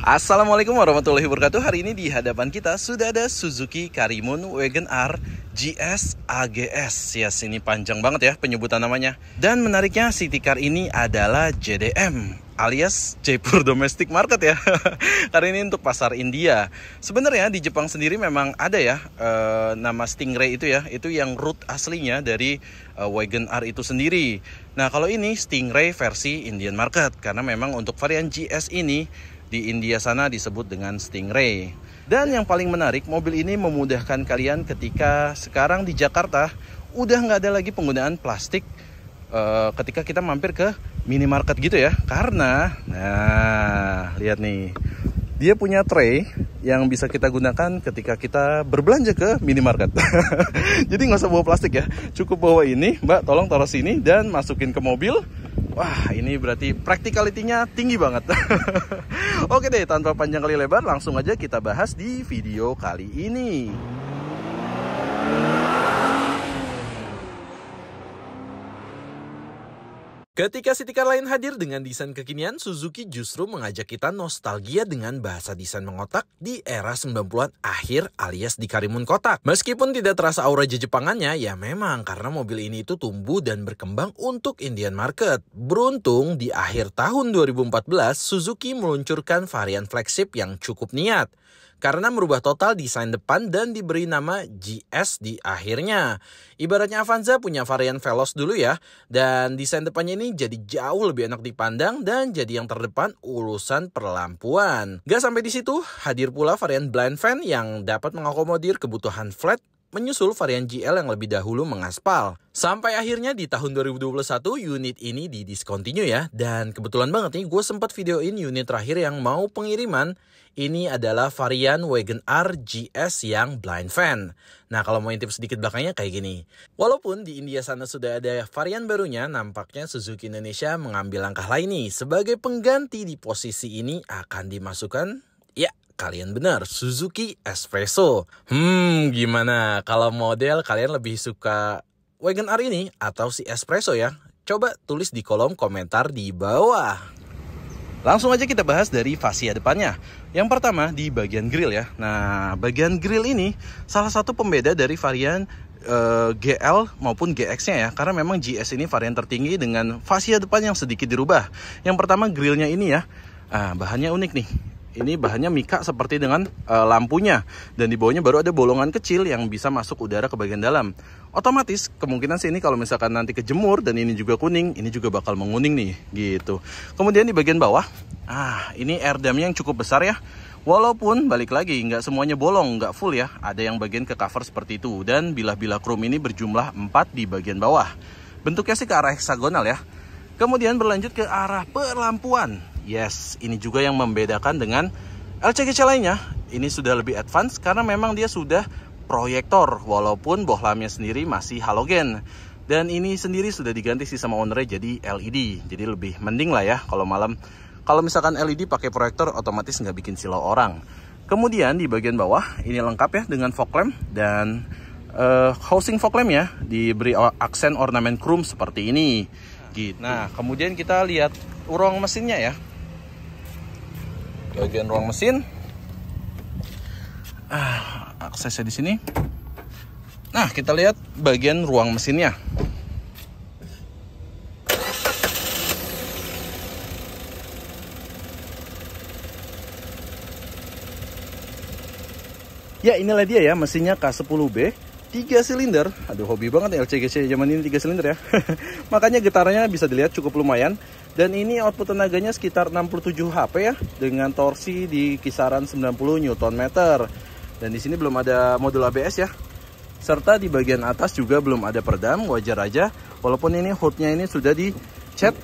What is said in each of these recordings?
Assalamualaikum warahmatullahi wabarakatuh. Hari ini di hadapan kita sudah ada Suzuki Karimun Wagon R GS AGS. Yes, ini panjang banget ya penyebutan namanya. Dan menariknya City Car ini adalah JDM alias Jaipur Domestic Market ya. Karena ini untuk pasar India. Sebenarnya di Jepang sendiri memang ada ya nama Stingray itu ya. Itu yang root aslinya dari Wagon R itu sendiri. Nah kalau ini Stingray versi Indian Market. Karena memang untuk varian GS ini di India sana disebut dengan Stingray. Dan yang paling menarik, mobil ini memudahkan kalian ketika sekarang di Jakarta udah nggak ada lagi penggunaan plastik ketika kita mampir ke minimarket gitu ya. Karena, nah lihat nih, dia punya tray yang bisa kita gunakan ketika kita berbelanja ke minimarket. Jadi nggak usah bawa plastik ya, cukup bawa ini, Mbak tolong taruh sini dan masukin ke mobil. Wah, ini berarti practicality-nya tinggi banget. Oke deh, tanpa panjang kali lebar, langsung aja kita bahas di video kali ini. Ketika City Car lain hadir dengan desain kekinian, Suzuki justru mengajak kita nostalgia dengan bahasa desain mengotak di era 90-an akhir alias di Karimun kotak. Meskipun tidak terasa aura Jepangannya, ya memang karena mobil ini itu tumbuh dan berkembang untuk Indian market. Beruntung di akhir tahun 2014, Suzuki meluncurkan varian flagship yang cukup niat. Karena merubah total desain depan dan diberi nama GS di akhirnya. Ibaratnya Avanza punya varian Veloz dulu ya. Dan desain depannya ini jadi jauh lebih enak dipandang dan jadi yang terdepan urusan perlampuan. Gak sampai di situ, hadir pula varian blind fan yang dapat mengakomodir kebutuhan flat menyusul varian GL yang lebih dahulu mengaspal. Sampai akhirnya di tahun 2021 unit ini didiscontinue ya. Dan kebetulan banget nih gue sempat videoin unit terakhir yang mau pengiriman. Ini adalah varian Wagon R GS yang blind fan. Nah kalau mau intip sedikit belakangnya kayak gini. Walaupun di India sana sudah ada varian barunya, nampaknya Suzuki Indonesia mengambil langkah lain nih. Sebagai pengganti di posisi ini akan dimasukkan, ya kalian benar, Suzuki Espresso. Gimana kalau model kalian lebih suka Wagon R ini atau si Espresso ya? Coba tulis di kolom komentar di bawah. Langsung aja kita bahas dari fascia depannya. Yang pertama di bagian grill ya. Nah bagian grill ini salah satu pembeda dari varian GL maupun GX-nya ya. Karena memang GS ini varian tertinggi dengan fascia depan yang sedikit dirubah. Yang pertama grillnya ini ya, bahannya unik nih. Ini bahannya mika seperti dengan lampunya. Dan di bawahnya baru ada bolongan kecil yang bisa masuk udara ke bagian dalam. Otomatis kemungkinan sih ini kalau misalkan nanti kejemur dan ini juga kuning, ini juga bakal menguning nih gitu. Kemudian di bagian bawah, ini air dam yang cukup besar ya. Walaupun balik lagi nggak semuanya bolong, nggak full ya. Ada yang bagian ke cover seperti itu. Dan bilah-bilah chrome ini berjumlah 4 di bagian bawah. Bentuknya sih ke arah heksagonal ya. Kemudian berlanjut ke arah perlampuan. Yes, ini juga yang membedakan dengan LCGC lainnya. Ini sudah lebih advance karena memang dia sudah proyektor. Walaupun bohlamnya sendiri masih halogen. Dan ini sendiri sudah diganti sih sama ownernya jadi LED. Jadi lebih mending lah ya kalau malam. Kalau misalkan LED pakai proyektor otomatis nggak bikin silau orang. Kemudian di bagian bawah ini lengkap ya dengan fog lamp. Dan housing fog lamp ya diberi aksen ornamen chrome seperti ini. Gitu. Nah kemudian kita lihat ruang mesinnya ya. Bagian ruang mesin, aksesnya di sini. Nah, kita lihat bagian ruang mesinnya. Ya, inilah dia ya mesinnya K10B 3 silinder. Aduh, hobi banget ya LCGC zaman ini 3 silinder ya. Makanya getarannya bisa dilihat cukup lumayan. Dan ini output tenaganya sekitar 67 HP ya, dengan torsi di kisaran 90 Nm. Dan di sini belum ada modul ABS ya. Serta di bagian atas juga belum ada peredam, wajar aja. Walaupun ini hoodnya ini sudah dicat,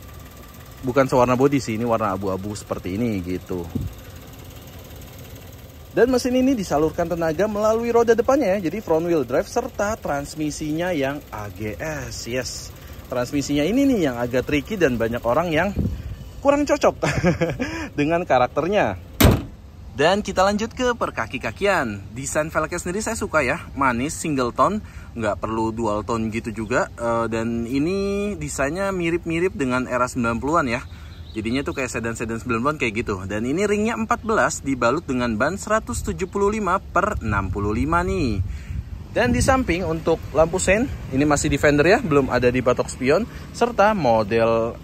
bukan sewarna body sih, ini warna abu-abu seperti ini gitu. Dan mesin ini disalurkan tenaga melalui roda depannya ya, jadi front wheel drive serta transmisinya yang AGS. Yes. Transmisinya ini nih yang agak tricky dan banyak orang yang kurang cocok dengan karakternya. Dan kita lanjut ke perkaki-kakian. Desain velgnya sendiri saya suka ya, manis, single tone, nggak perlu dual tone gitu juga. Dan ini desainnya mirip-mirip dengan era 90-an ya. Jadinya tuh kayak sedan-sedan 90-an kayak gitu. Dan ini ringnya 14 dibalut dengan ban 175/65 nih. Dan di samping untuk lampu sein, ini masih di fender ya, belum ada di batok spion. Serta model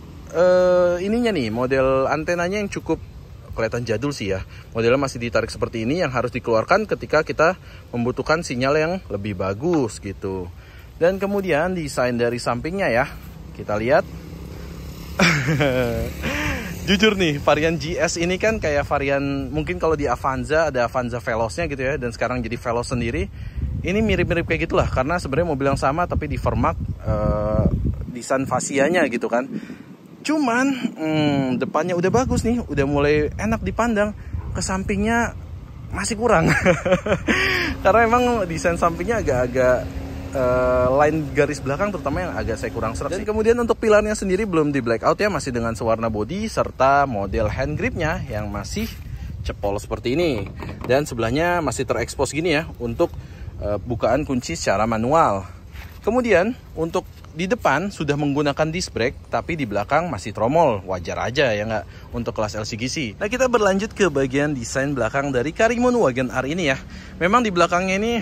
ininya nih, model antenanya yang cukup kelihatan jadul sih ya. Modelnya masih ditarik seperti ini yang harus dikeluarkan ketika kita membutuhkan sinyal yang lebih bagus gitu. Dan kemudian desain dari sampingnya ya, kita lihat. Jujur nih, varian GS ini kan kayak varian, mungkin kalau di Avanza ada Avanza Velosnya gitu ya, dan sekarang jadi Veloz sendiri. Ini mirip-mirip kayak gitulah, karena sebenarnya mobil yang sama tapi di Vermac desain fasianya gitu kan. Cuman depannya udah bagus nih, udah mulai enak dipandang. Ke sampingnya masih kurang. Karena emang desain sampingnya agak-agak line garis belakang terutama yang agak saya kurang serap. Dan kemudian untuk pilarnya sendiri belum di blackout ya, masih dengan sewarna body serta model hand gripnya yang masih cepol seperti ini. Dan sebelahnya masih terekspos gini ya untuk bukaan kunci secara manual. Kemudian untuk di depan sudah menggunakan disc brake, tapi di belakang masih tromol. Wajar aja ya nggak untuk kelas LCGC. Nah, kita berlanjut ke bagian desain belakang dari Karimun Wagon R ini ya. Memang di belakangnya ini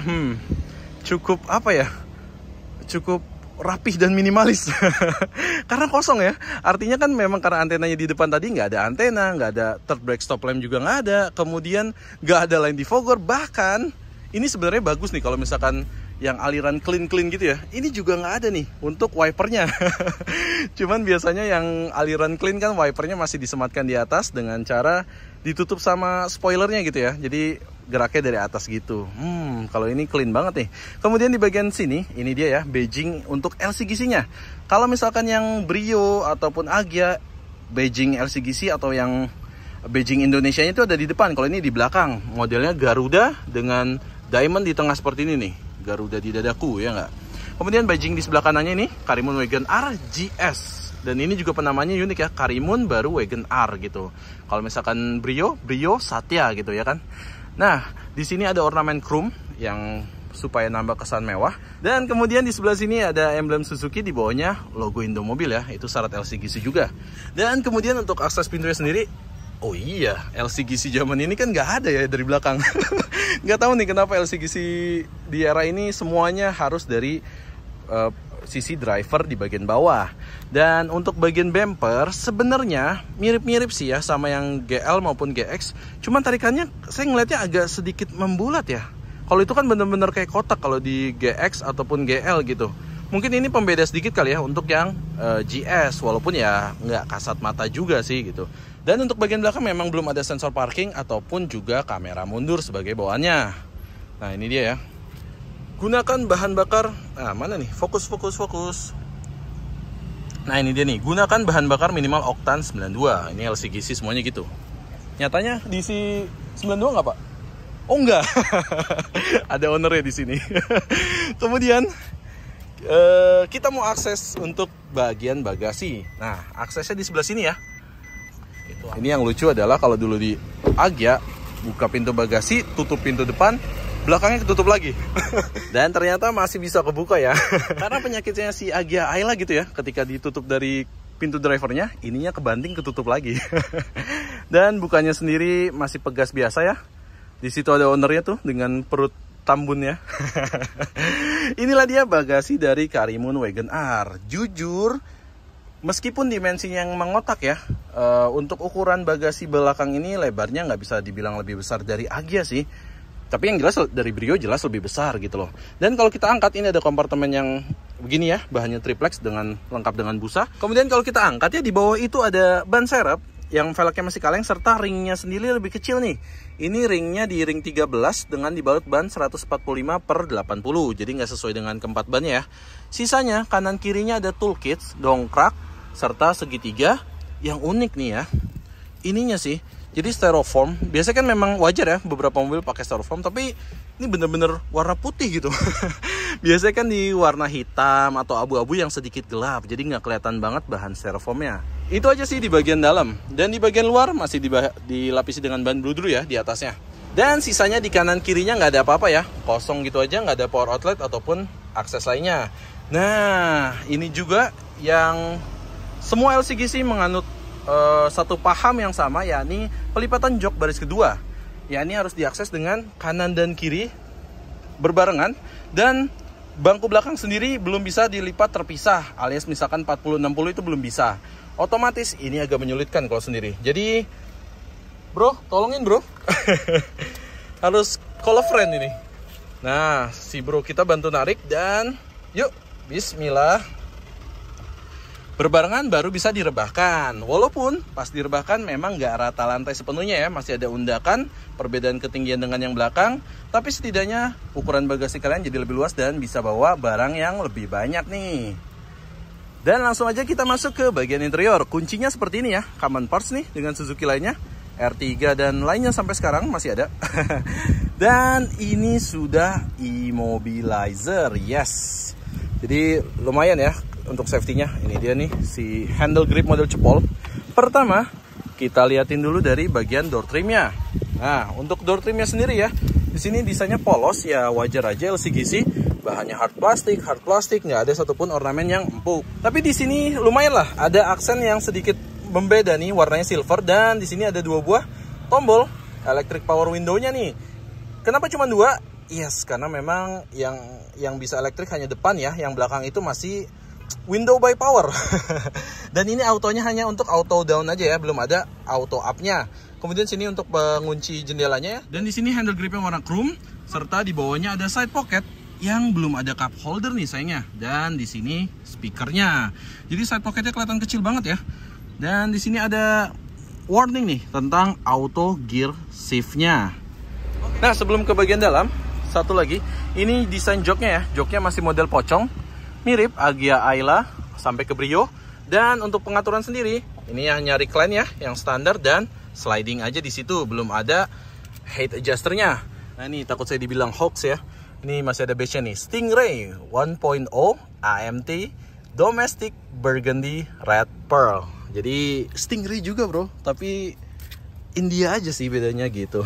cukup apa ya, cukup rapih dan minimalis. Karena kosong ya. Artinya kan memang karena antenanya di depan tadi nggak ada antena, nggak ada third brake stop lamp juga nggak ada. Kemudian nggak ada line defogger. Bahkan ini sebenarnya bagus nih kalau misalkan yang aliran clean gitu ya. Ini juga nggak ada nih untuk wipernya. Cuman biasanya yang aliran clean kan wipernya masih disematkan di atas dengan cara ditutup sama spoilernya gitu ya. Jadi geraknya dari atas gitu. Kalau ini clean banget nih. Kemudian di bagian sini, ini dia ya, badging untuk LCGC-nya. Kalau misalkan yang Brio ataupun Agya, badging LCGC atau yang badging Indonesianya itu ada di depan. Kalau ini di belakang. Modelnya Garuda dengan diamond di tengah seperti ini nih. Garuda di dadaku ya nggak. Kemudian badging di sebelah kanannya ini Karimun Wagon R GS. Dan ini juga penamanya unik ya, Karimun baru Wagon R gitu. Kalau misalkan Brio Satya gitu ya kan. Nah, di sini ada ornamen chrome yang supaya nambah kesan mewah. Dan kemudian di sebelah sini ada emblem Suzuki, di bawahnya logo Indomobil ya. Itu syarat LCGC juga. Dan kemudian untuk akses pintunya sendiri, oh iya, LCGC zaman ini kan nggak ada ya dari belakang. Nggak tahu nih kenapa LCGC di era ini semuanya harus dari sisi driver di bagian bawah. Dan untuk bagian bumper sebenarnya mirip-mirip sih ya sama yang GL maupun GX. Cuman tarikannya saya ngeliatnya agak sedikit membulat ya. Kalau itu kan bener-bener kayak kotak kalau di GX ataupun GL gitu. Mungkin ini pembeda sedikit kali ya untuk yang GS, walaupun ya nggak kasat mata juga sih gitu. Dan untuk bagian belakang memang belum ada sensor parking ataupun juga kamera mundur sebagai bawaannya. Nah ini dia ya. Gunakan bahan bakar, nah mana nih, fokus. Nah ini dia nih, gunakan bahan bakar minimal oktan 92. Ini LCGC semuanya gitu. Nyatanya diisi 92 nggak Pak? Oh enggak. Ada ownernya di sini. Kemudian kita mau akses untuk bagian bagasi. Nah, aksesnya di sebelah sini ya. Ini yang lucu adalah kalau dulu di Agya buka pintu bagasi, tutup pintu depan, belakangnya ketutup lagi. Dan ternyata masih bisa kebuka ya. Karena penyakitnya si Agya Ayla gitu ya, ketika ditutup dari pintu drivernya, ininya kebanting ketutup lagi. Dan bukanya sendiri masih pegas biasa ya. Di situ ada ownernya tuh dengan perut tambunnya. Inilah dia bagasi dari Karimun Wagon R. Jujur, meskipun dimensinya yang mengotak ya, untuk ukuran bagasi belakang ini lebarnya nggak bisa dibilang lebih besar dari Agya sih. Tapi yang jelas dari Brio jelas lebih besar gitu loh. Dan kalau kita angkat, ini ada kompartemen yang begini ya, bahannya triplex dengan lengkap dengan busa. Kemudian kalau kita angkat ya, di bawah itu ada ban serep yang velgnya masih kaleng, serta ringnya sendiri lebih kecil nih. Ini ringnya di ring 13 dengan dibalut ban 145/80, jadi nggak sesuai dengan keempat bannya ya. Sisanya kanan kirinya ada toolkits, dongkrak, serta segitiga yang unik nih ya. Ininya sih, jadi styrofoam. Biasanya kan memang wajar ya beberapa mobil pakai styrofoam, tapi ini bener-bener warna putih gitu. Biasanya kan di warna hitam atau abu-abu yang sedikit gelap, jadi nggak kelihatan banget bahan styrofoamnya. Itu aja sih di bagian dalam. Dan di bagian luar masih dilapisi dengan ban bludru ya di atasnya. Dan sisanya di kanan kirinya nggak ada apa-apa ya, kosong gitu aja, nggak ada power outlet ataupun akses lainnya. Nah, ini juga yang semua LCGC menganut satu paham yang sama, yakni pelipatan jok baris kedua. Yakni harus diakses dengan kanan dan kiri berbarengan, dan bangku belakang sendiri belum bisa dilipat terpisah, alias misalkan 40-60 itu belum bisa. Otomatis ini agak menyulitkan kalau sendiri. Jadi bro, tolongin bro. Harus call a friend ini. Nah, si bro kita bantu narik dan yuk, bismillah. Berbarengan baru bisa direbahkan. Walaupun pas direbahkan memang nggak rata lantai sepenuhnya ya, masih ada undakan, perbedaan ketinggian dengan yang belakang. Tapi setidaknya ukuran bagasi kalian jadi lebih luas dan bisa bawa barang yang lebih banyak nih. Dan langsung aja kita masuk ke bagian interior. Kuncinya seperti ini ya, common parts nih dengan Suzuki lainnya, R3 dan lainnya sampai sekarang masih ada. Dan ini sudah immobilizer, yes. Jadi lumayan ya untuk safety-nya. Ini dia nih si handle grip model cepol. Pertama, kita liatin dulu dari bagian door trimnya. Nah, untuk door trimnya sendiri ya, di sini desainnya polos ya, wajar aja LCGC. Bahannya hard plastik, nggak ada satupun ornamen yang empuk. Tapi di sini lumayan lah, ada aksen yang sedikit membeda nih, warnanya silver, dan di sini ada 2 buah tombol electric power window-nya nih. Kenapa cuma 2? Yes, karena memang yang bisa elektrik hanya depan ya, yang belakang itu masih window by power. Dan ini autonya hanya untuk auto down aja ya, belum ada auto up-nya. Kemudian sini untuk pengunci jendelanya ya. Dan di sini handle gripnya warna chrome, serta di bawahnya ada side pocket yang belum ada cup holder nih sayangnya. Dan di sini speakernya. Jadi side pocketnya kelihatan kecil banget ya. Dan di sini ada warning nih tentang auto gear shift-nya. Nah, sebelum ke bagian dalam, satu lagi, ini desain joknya ya. Joknya masih model pocong, mirip Agya Ayla sampai ke Brio. Dan untuk pengaturan sendiri, ini hanya recline ya, yang standar dan sliding aja di situ, belum ada height adjusternya. Nah ini takut saya dibilang hoax ya. Ini masih ada badge-nya nih, Stingray 1.0 AMT Domestic Burgundy Red Pearl. Jadi Stingray juga bro, tapi India aja sih bedanya gitu.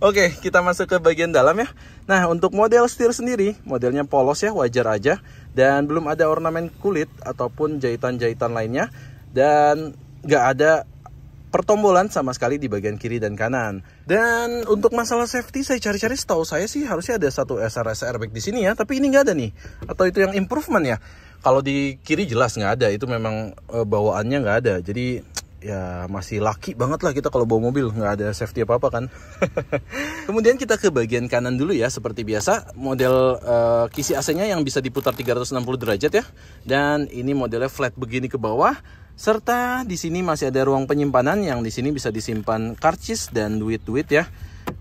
Oke, kita masuk ke bagian dalam ya. Nah, untuk model setir sendiri, modelnya polos ya, wajar aja. Dan belum ada ornamen kulit ataupun jahitan-jahitan lainnya. Dan nggak ada pertombolan sama sekali di bagian kiri dan kanan. Dan untuk masalah safety, saya cari-cari, setahu saya sih harusnya ada satu SRS airbag di sini ya. Tapi ini nggak ada nih. Atau itu yang improvement ya. Kalau di kiri jelas nggak ada. Itu memang bawaannya nggak ada. Jadi ya masih lucky banget lah kita kalau bawa mobil, nggak ada safety apa-apa kan. Kemudian kita ke bagian kanan dulu ya. Seperti biasa, model kisi AC-nya yang bisa diputar 360 derajat ya. Dan ini modelnya flat begini ke bawah. Serta di sini masih ada ruang penyimpanan yang di sini bisa disimpan karcis dan duit-duit ya.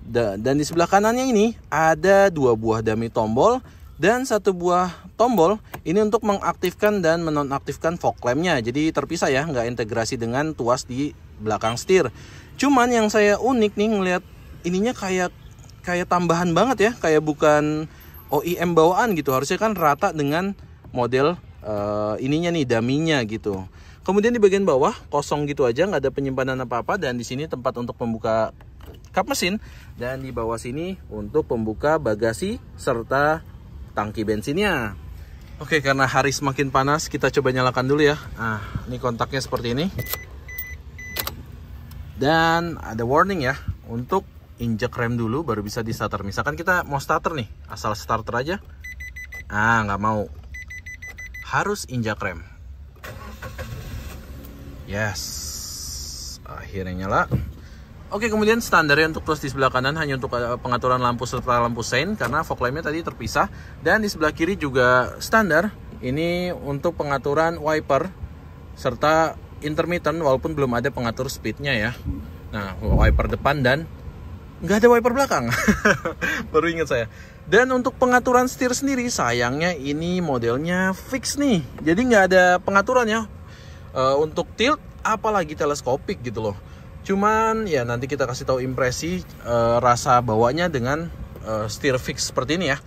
Dan di sebelah kanannya ini ada 2 buah dummy tombol dan 1 buah tombol ini untuk mengaktifkan dan menonaktifkan fog lamp-nya. Jadi terpisah ya, nggak integrasi dengan tuas di belakang setir. Cuman yang saya unik nih ngelihat ininya kayak tambahan banget ya, kayak bukan OEM bawaan gitu. Harusnya kan rata dengan model ininya nih, dummy-nya gitu. Kemudian di bagian bawah kosong gitu aja, nggak ada penyimpanan apa-apa, dan di sini tempat untuk membuka kap mesin, dan di bawah sini untuk pembuka bagasi serta tangki bensinnya. Oke, karena hari semakin panas, kita coba nyalakan dulu ya. Nah, ini kontaknya seperti ini. Dan ada warning ya, untuk injek rem dulu baru bisa di starter. Misalkan kita mau starter nih, asal starter aja. Ah, nggak mau. Harus injak rem. Yes, akhirnya nyala. Oke, kemudian standarnya untuk plus di sebelah kanan hanya untuk pengaturan lampu serta lampu sein, karena fog lamp-nya tadi terpisah. Dan di sebelah kiri juga standar, ini untuk pengaturan wiper serta intermittent, walaupun belum ada pengatur speednya ya. Nah, wiper depan dan nggak ada wiper belakang. Baru ingat saya. Dan untuk pengaturan setir sendiri, sayangnya ini modelnya fix nih, jadi nggak ada pengaturan ya. Untuk tilt apalagi teleskopik gitu loh. Cuman ya nanti kita kasih tahu impresi rasa bawanya dengan setir fix seperti ini ya.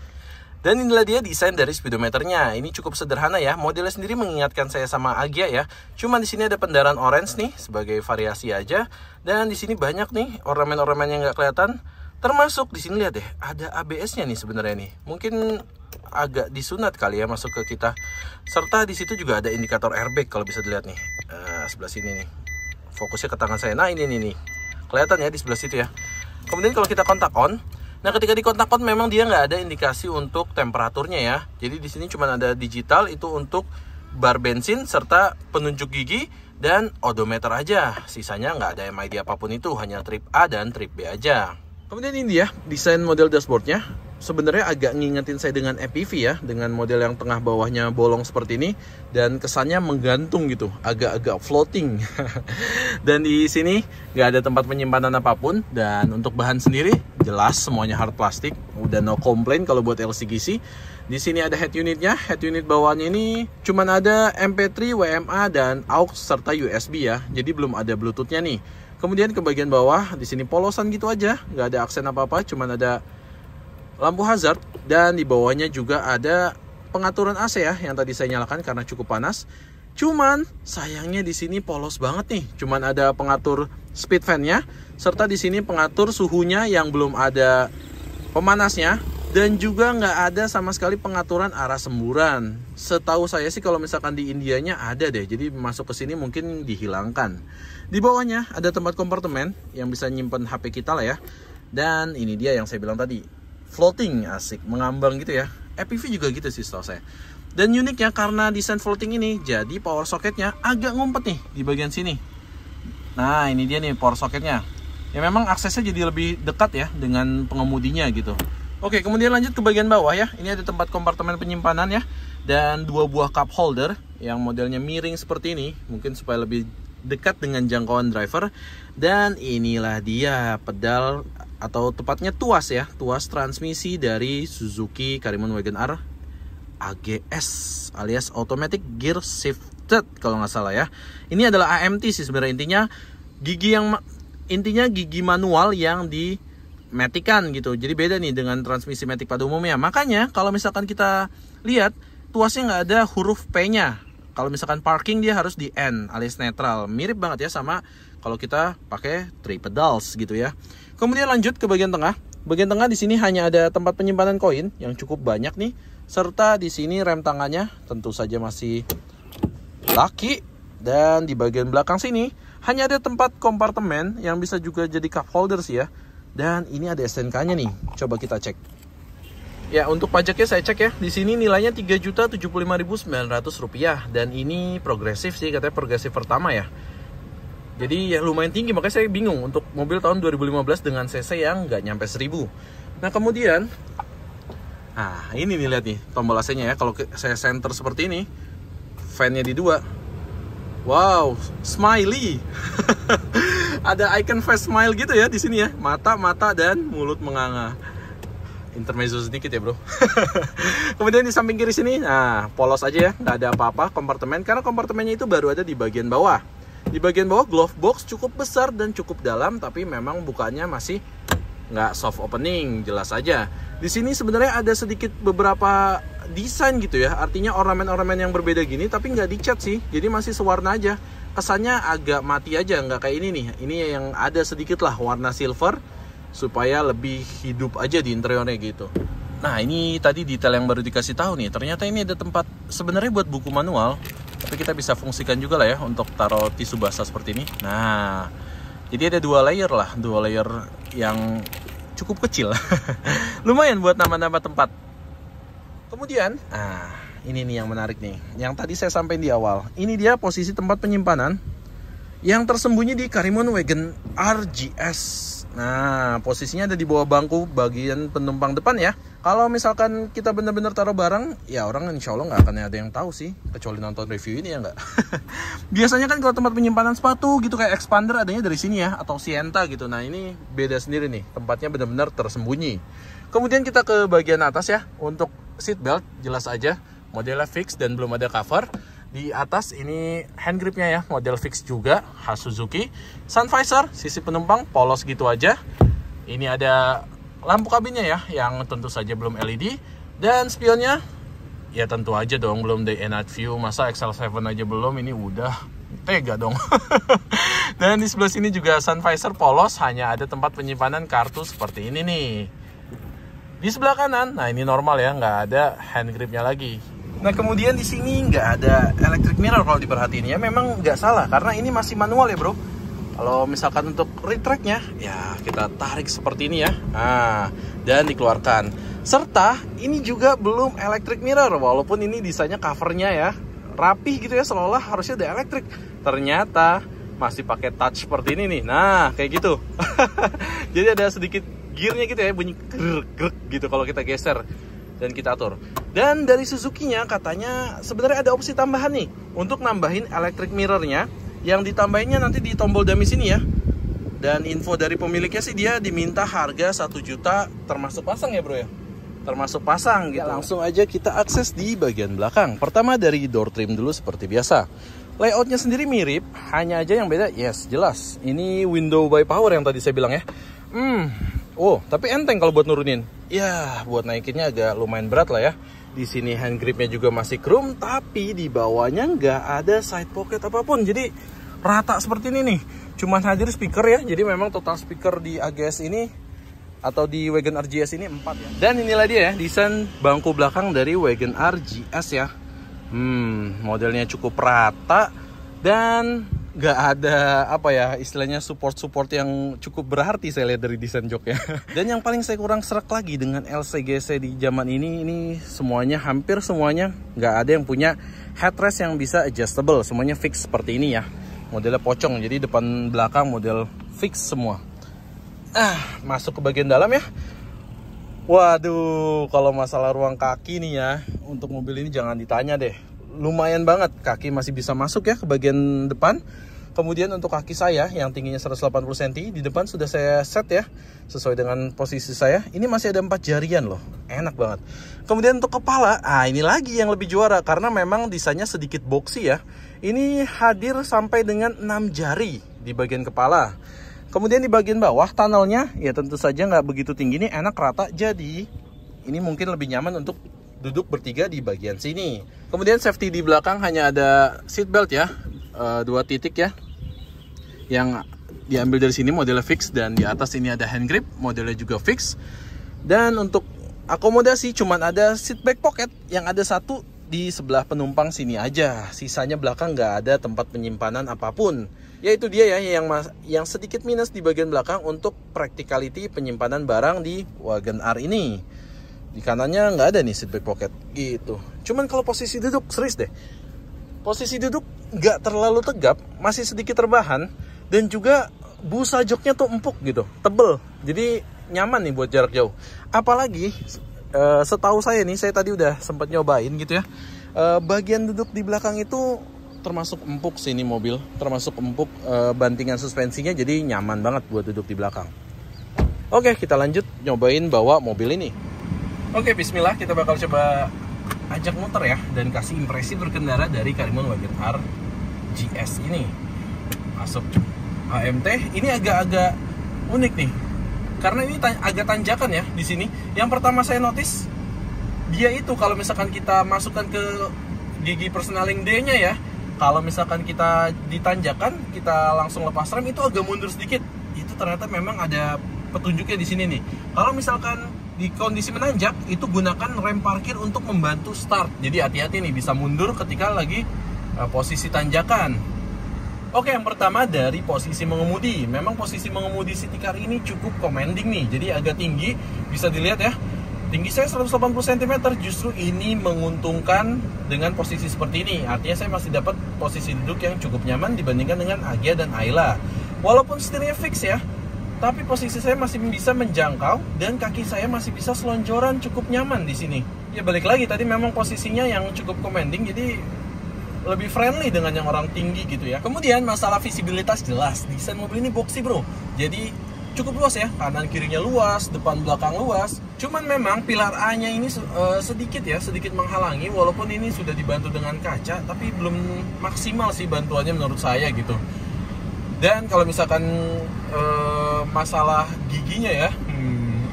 Dan inilah dia desain dari speedometernya. Ini cukup sederhana ya. Modelnya sendiri mengingatkan saya sama Agya ya. Cuman di sini ada pendaran orange nih sebagai variasi aja. Dan di sini banyak nih ornamen-ornamen yang nggak kelihatan. Termasuk di sini lihat deh, ada ABS-nya nih sebenarnya nih. Mungkin agak disunat kali ya masuk ke kita. Serta di situ juga ada indikator airbag kalau bisa dilihat nih. Nah, sebelah sini nih. Fokusnya ke tangan saya. Nah, ini nih. Kelihatan ya di sebelah situ ya. Kemudian kalau kita kontak on, nah ketika di kontak on memang dia nggak ada indikasi untuk temperaturnya ya. Jadi di sini cuma ada digital itu untuk bar bensin serta penunjuk gigi dan odometer aja. Sisanya nggak ada MID apapun itu, hanya trip A dan trip B aja. Kemudian ini dia desain model dashboardnya. Sebenarnya agak ngingetin saya dengan MPV ya, dengan model yang tengah bawahnya bolong seperti ini dan kesannya menggantung gitu, agak-agak floating. Dan di sini nggak ada tempat penyimpanan apapun, dan untuk bahan sendiri jelas semuanya hard plastik, udah no complaint kalau buat LCGC. Di sini ada head unitnya, head unit bawahnya ini cuman ada MP3, WMA dan AUX serta USB ya, jadi belum ada Bluetoothnya nih. Kemudian ke bagian bawah di sini polosan gitu aja, nggak ada aksen apa-apa, cuman ada lampu hazard, dan di bawahnya juga ada pengaturan AC ya yang tadi saya nyalakan karena cukup panas. Cuman sayangnya di sini polos banget nih. Cuman ada pengatur speed fan-nya serta di sini pengatur suhunya yang belum ada pemanasnya, dan juga nggak ada sama sekali pengaturan arah semburan. Setahu saya sih kalau misalkan di Indianya ada deh. Jadi masuk ke sini mungkin dihilangkan. Di bawahnya ada tempat kompartemen yang bisa nyimpen HP kita lah ya. Dan ini dia yang saya bilang tadi. Floating, asik, mengambang gitu ya. FPV juga gitu sih setahu saya. Dan uniknya karena desain floating ini, jadi power socketnya agak ngumpet nih di bagian sini. Nah, ini dia nih power socketnya. Ya memang aksesnya jadi lebih dekat ya dengan pengemudinya gitu. Oke, kemudian lanjut ke bagian bawah ya. Ini ada tempat kompartemen penyimpanan ya. Dan 2 buah cup holder yang modelnya miring seperti ini. Mungkin supaya lebih dekat dengan jangkauan driver. Dan inilah dia pedal atau tepatnya tuas ya, tuas transmisi dari Suzuki Karimun Wagon R AGS alias Automatic Gear Shifted kalau nggak salah ya. Ini adalah AMT sih sebenarnya, intinya gigi manual yang dimatikan gitu. Jadi beda nih dengan transmisi matic pada umumnya. Makanya kalau misalkan kita lihat tuasnya nggak ada huruf P-nya. Kalau misalkan parking dia harus di N alias netral. Mirip banget ya sama kalau kita pakai 3 pedals gitu ya. Kemudian lanjut ke bagian tengah. Bagian tengah di sini hanya ada tempat penyimpanan koin yang cukup banyak nih, serta di sini rem tangannya tentu saja masih laki, dan di bagian belakang sini hanya ada tempat kompartemen yang bisa juga jadi cup holder sih ya. Dan ini ada STNK-nya nih. Coba kita cek. Ya, untuk pajaknya saya cek ya. Di sini nilainya Rp3.075.900 dan ini progresif sih, katanya progresif pertama ya. Jadi ya lumayan tinggi, makanya saya bingung untuk mobil tahun 2015 dengan cc yang nggak nyampe 1000. Nah kemudian, ini nih lihat nih tombol AC-nya ya. Kalau saya center seperti ini, fan-nya di 2. Wow, smiley. Ada icon face smile gitu ya di sini ya. Mata dan mulut menganga. Intermezzo sedikit ya bro. Kemudian di samping kiri sini, polos aja ya, nggak ada apa-apa kompartemen karena kompartemennya itu baru ada di bagian bawah. Di bagian bawah glove box cukup besar dan cukup dalam, tapi memang bukanya masih nggak soft opening, jelas aja. Di sini sebenarnya ada sedikit beberapa desain gitu ya, artinya ornamen-ornamen yang berbeda gini, tapi nggak dicat sih, jadi masih sewarna aja. Kesannya agak mati aja, nggak kayak ini nih. Ini yang ada sedikit lah warna silver, supaya lebih hidup aja di interiornya gitu. Nah ini tadi detail yang baru dikasih tahu nih, ternyata ini ada tempat sebenarnya buat buku manual, tapi kita bisa fungsikan juga lah ya untuk taruh tisu basah seperti ini. Nah, jadi ada 2 layer lah, 2 layer yang cukup kecil. Lumayan buat nambah-nambah tempat. Kemudian, ini nih yang menarik nih, yang tadi saya sampaikan di awal. Ini dia posisi tempat penyimpanan yang tersembunyi di Karimun Wagon R GS. Nah, posisinya ada di bawah bangku bagian penumpang depan ya. Kalau misalkan kita benar-benar taruh barang, ya orang insya Allah nggak akan ada yang tahu sih, kecuali nonton review ini ya nggak. Biasanya kan kalau tempat penyimpanan sepatu gitu kayak expander adanya dari sini ya, atau Sienta gitu. Nah ini beda sendiri nih, tempatnya benar-benar tersembunyi. Kemudian kita ke bagian atas ya, untuk seat belt jelas aja modelnya fix dan belum ada cover. Di atas ini hand gripnya ya, model fix juga, khas Suzuki. Sun visor, sisi penumpang polos gitu aja. Ini ada lampu kabinnya ya, yang tentu saja belum LED. Dan spionnya, ya tentu aja dong belum day and night view. Masa XL7 aja belum, ini udah tega dong. Dan di sebelah sini juga sun visor polos, hanya ada tempat penyimpanan kartu seperti ini nih. Di sebelah kanan, nah ini normal ya, nggak ada hand gripnya lagi. Nah kemudian di sini nggak ada electric mirror kalau diperhatiin ya, memang nggak salah karena ini masih manual ya bro. Kalau misalkan untuk retract-nya, ya kita tarik seperti ini ya, dan dikeluarkan. Serta ini juga belum electric mirror, walaupun ini desainnya covernya ya rapih gitu ya, seolah harusnya ada electric. Ternyata masih pakai touch seperti ini nih, nah kayak gitu. Jadi ada sedikit gearnya gitu ya, bunyi grek gitu kalau kita geser dan kita atur. Dan dari Suzuki-nya katanya sebenarnya ada opsi tambahan nih untuk nambahin electric mirror-nya, yang ditambahinnya nanti di tombol dummy sini ya. Dan info dari pemiliknya sih dia diminta harga 1 juta termasuk pasang ya bro ya. Termasuk pasang gitu. Ya, langsung aja kita akses di bagian belakang. Pertama dari door trim dulu seperti biasa. Layoutnya sendiri mirip, hanya aja yang beda yes jelas. Ini window by power yang tadi saya bilang ya. Oh, tapi enteng kalau buat nurunin. Ya, buat naikinnya agak lumayan berat lah ya. Di sini hand gripnya juga masih chrome, tapi di bawahnya nggak ada side pocket apapun. Jadi rata seperti ini nih. Cuman hadir speaker ya. Jadi memang total speaker di AGS ini atau di Wagon R GS ini 4 ya. Dan inilah dia ya, desain bangku belakang dari Wagon R GS ya. Modelnya cukup rata dan nggak ada apa ya istilahnya support yang cukup berarti saya lihat dari desain joknya. Dan yang paling saya kurang serak lagi dengan LCGC di zaman ini semuanya, hampir semuanya nggak ada yang punya headrest yang bisa adjustable, semuanya fix seperti ini ya. Modelnya pocong, jadi depan belakang model fix semua. Masuk ke bagian dalam ya. Waduh, kalau masalah ruang kaki nih ya, untuk mobil ini jangan ditanya deh. Lumayan banget, kaki masih bisa masuk ya ke bagian depan. Kemudian untuk kaki saya yang tingginya 180 cm, di depan sudah saya set ya, sesuai dengan posisi saya. Ini masih ada 4 jarian loh, enak banget. Kemudian untuk kepala, ini lagi yang lebih juara, karena memang desainnya sedikit boxy ya. Ini hadir sampai dengan 6 jari di bagian kepala. Kemudian di bagian bawah tunnelnya ya tentu saja nggak begitu tinggi, ini enak rata, jadi ini mungkin lebih nyaman untuk duduk bertiga di bagian sini. Kemudian safety di belakang hanya ada seat belt ya, 2 titik ya, yang diambil dari sini modelnya fix, dan di atas ini ada hand grip modelnya juga fix. Dan untuk akomodasi cuman ada seat back pocket yang ada 1 di sebelah penumpang sini aja, sisanya belakang nggak ada tempat penyimpanan apapun. Yaitu dia ya yang sedikit minus di bagian belakang untuk practicality penyimpanan barang di Wagon R ini. Di kanannya nggak ada nih seat back pocket gitu. Cuman kalau posisi duduk serius deh, posisi duduk nggak terlalu tegap, masih sedikit terbahan, dan juga busa joknya tuh empuk gitu, tebel, jadi nyaman nih buat jarak jauh. Apalagi setahu saya nih, saya tadi udah sempat nyobain gitu ya, bagian duduk di belakang itu termasuk empuk sih ini mobil, termasuk empuk, bantingan suspensinya jadi nyaman banget buat duduk di belakang. Oke, kita lanjut nyobain bawa mobil ini. Oke, bismillah, kita bakal coba ajak muter ya dan kasih impresi berkendara dari Karimun Wagon R GS ini. Masuk AMT, ini agak-agak unik nih, karena ini agak tanjakan ya di sini. Yang pertama saya notice, dia itu kalau misalkan kita masukkan ke gigi persneling D-nya ya, kalau misalkan kita ditanjakan, kita langsung lepas rem itu agak mundur sedikit. Itu ternyata memang ada petunjuknya di sini nih. Kalau misalkan di kondisi menanjak, itu gunakan rem parkir untuk membantu start. Jadi hati-hati nih, bisa mundur ketika lagi posisi tanjakan. Oke, yang pertama dari posisi mengemudi. Memang posisi mengemudi City Car ini cukup commanding nih. Jadi agak tinggi, bisa dilihat ya. Tinggi saya 180 cm, justru ini menguntungkan dengan posisi seperti ini. Artinya saya masih dapat posisi duduk yang cukup nyaman dibandingkan dengan Agya dan Ayla. Walaupun setirnya fix ya, tapi posisi saya masih bisa menjangkau dan kaki saya masih bisa selonjoran cukup nyaman di sini. Ya balik lagi, tadi memang posisinya yang cukup commanding, jadi lebih friendly dengan yang orang tinggi gitu ya. Kemudian masalah visibilitas jelas, desain mobil ini boxy bro. Jadi cukup luas ya, kanan kirinya luas, depan belakang luas. Cuman memang pilar A-nya ini sedikit menghalangi, walaupun ini sudah dibantu dengan kaca, tapi belum maksimal sih bantuannya menurut saya gitu. Dan kalau misalkan masalah giginya ya,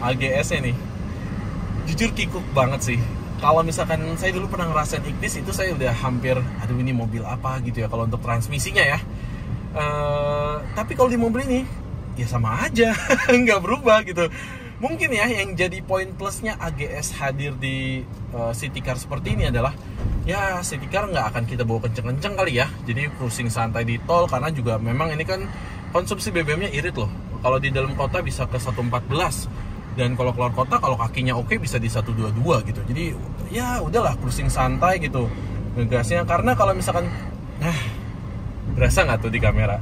AGS-nya nih, jujur kikuk banget sih. Kalau misalkan saya dulu pernah ngerasain Ignis, itu saya udah hampir, aduh ini mobil apa gitu ya kalau untuk transmisinya ya. Tapi kalau di mobil ini, ya sama aja, nggak berubah gitu. Mungkin ya yang jadi poin plusnya AGS hadir di City Car seperti ini adalah ya city car nggak akan kita bawa kenceng-kenceng kali ya. Jadi cruising santai di tol, karena juga memang ini kan konsumsi BBM-nya irit loh. Kalau di dalam kota bisa ke 114, dan kalau keluar kota kalau kakinya oke bisa di 122 gitu. Jadi ya udahlah cruising santai gitu ngegasnya. Karena kalau misalkan berasa nggak tuh di kamera?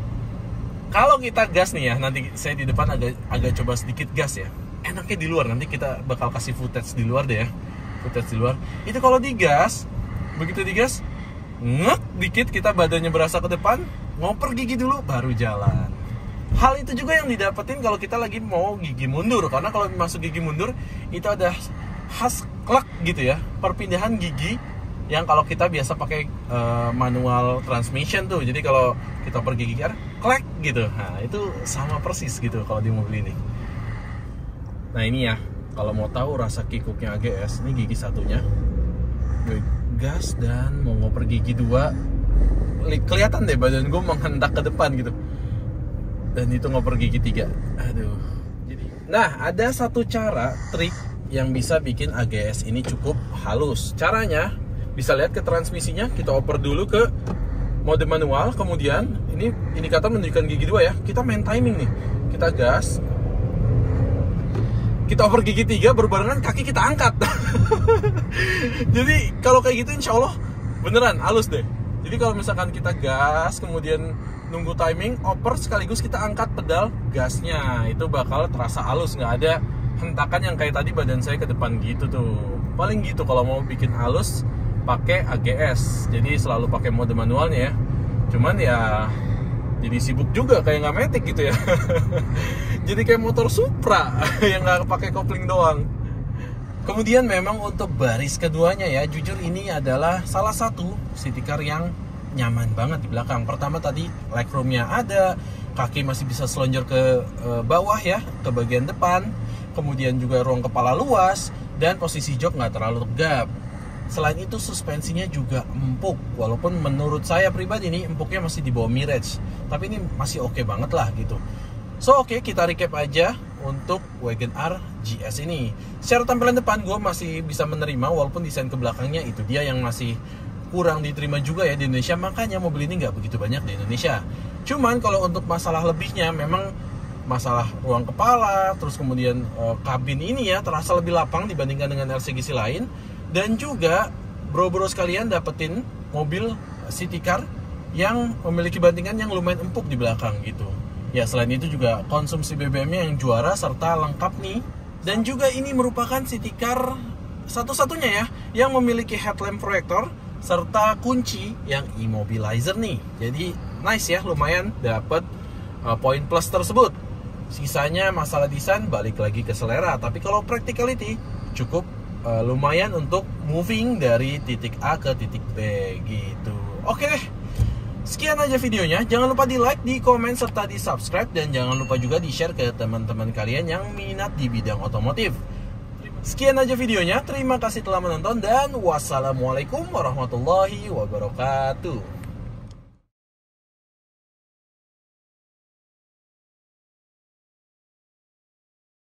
Kalau kita gas nih ya, nanti saya di depan agak coba sedikit gas ya. Enaknya di luar, nanti kita bakal kasih footage di luar deh ya. Footage di luar. Itu kalau digas, begitu digas, ngek dikit kita badannya berasa ke depan, ngoper gigi dulu baru jalan. Hal itu juga yang didapetin kalau kita lagi mau gigi mundur. Karena kalau masuk gigi mundur, itu ada khas klak gitu ya, perpindahan gigi yang kalau kita biasa pakai manual transmission tuh. Jadi kalau kita pergi gigi klak gitu. Nah, itu sama persis gitu kalau di mobil ini. Nah, ini ya, kalau mau tahu rasa kikuknya AGS, ini gigi satunya. Gue gas dan mau ngoper gigi 2. Kelihatan deh badan gue menghentak ke depan gitu. Dan itu ngoper gigi 3. Aduh. Nah, ada satu cara, trik yang bisa bikin AGS ini cukup halus. Caranya, bisa lihat ke transmisinya, kita oper dulu ke mode manual, kemudian ini indikator menunjukkan gigi 2 ya. Kita main timing nih. Kita gas. Kita oper gigi 3, berbarengan kaki kita angkat. Jadi kalau kayak gitu insya Allah beneran halus deh. Jadi kalau misalkan kita gas, kemudian nunggu timing, oper sekaligus kita angkat pedal gasnya, itu bakal terasa halus, nggak ada hentakan yang kayak tadi badan saya ke depan gitu tuh. Paling gitu kalau mau bikin halus pakai AGS. Jadi selalu pakai mode manualnya ya. Cuman ya jadi sibuk juga kayak nggak matic gitu ya. Jadi kayak motor Supra yang nggak pakai kopling doang. Kemudian memang untuk baris keduanya ya, jujur ini adalah salah satu city car yang nyaman banget di belakang. Pertama tadi legroomnya ada, kaki masih bisa selonjor ke bawah ya, ke bagian depan. Kemudian juga ruang kepala luas dan posisi jok nggak terlalu tegap. Selain itu suspensinya juga empuk, walaupun menurut saya pribadi nih empuknya masih di bawah Mirage, tapi ini masih oke banget lah gitu. So oke, kita recap aja untuk Wagon R GS ini. Secara tampilan depan gue masih bisa menerima, walaupun desain ke belakangnya itu dia yang masih kurang diterima juga ya di Indonesia, makanya mobil ini nggak begitu banyak di Indonesia. Cuman kalau untuk masalah lebihnya, memang masalah ruang kepala, terus kemudian kabin ini ya terasa lebih lapang dibandingkan dengan LCGC lain. Dan juga bro-bro sekalian dapetin mobil city car yang memiliki bantingan yang lumayan empuk di belakang gitu. Ya selain itu juga konsumsi BBM-nya yang juara serta lengkap nih. Dan juga ini merupakan city car satu-satunya ya yang memiliki headlamp proyektor serta kunci yang immobilizer nih. Jadi nice ya, lumayan dapet poin plus tersebut. Sisanya masalah desain balik lagi ke selera. Tapi kalau practicality cukup lumayan untuk moving dari titik A ke titik B gitu. Oke deh, sekian aja videonya. Jangan lupa di like, di komen, serta di subscribe. Dan jangan lupa juga di share ke teman-teman kalian yang minat di bidang otomotif. Sekian aja videonya. Terima kasih telah menonton dan wassalamualaikum warahmatullahi wabarakatuh.